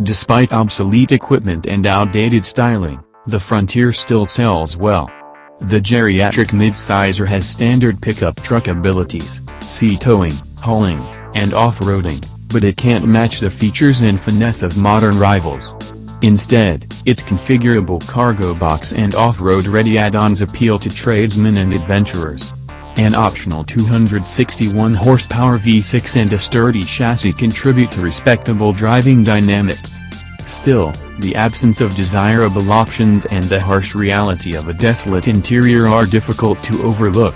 Despite obsolete equipment and outdated styling, the Frontier still sells well. The geriatric midsizer has standard pickup truck abilities, sea towing, hauling, and off-roading, but it can't match the features and finesse of modern rivals. Instead, its configurable cargo box and off-road ready add-ons appeal to tradesmen and adventurers. An optional 261 horsepower V6 and a sturdy chassis contribute to respectable driving dynamics. Still, the absence of desirable options and the harsh reality of a desolate interior are difficult to overlook.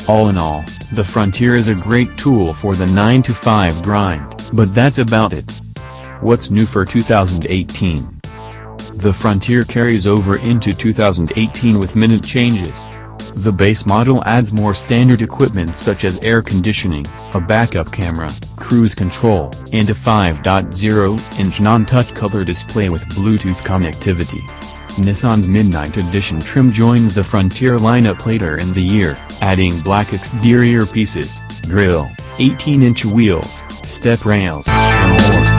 All in all, the Frontier is a great tool for the 9-to-5 grind, but that's about it. What's new for 2018? The Frontier carries over into 2018 with minute changes. The base model adds more standard equipment such as air conditioning, a backup camera, cruise control, and a 5.0-inch non-touch color display with Bluetooth connectivity. Nissan's Midnight Edition trim joins the Frontier lineup later in the year, adding black exterior pieces, grille, 18-inch wheels, step rails, and more.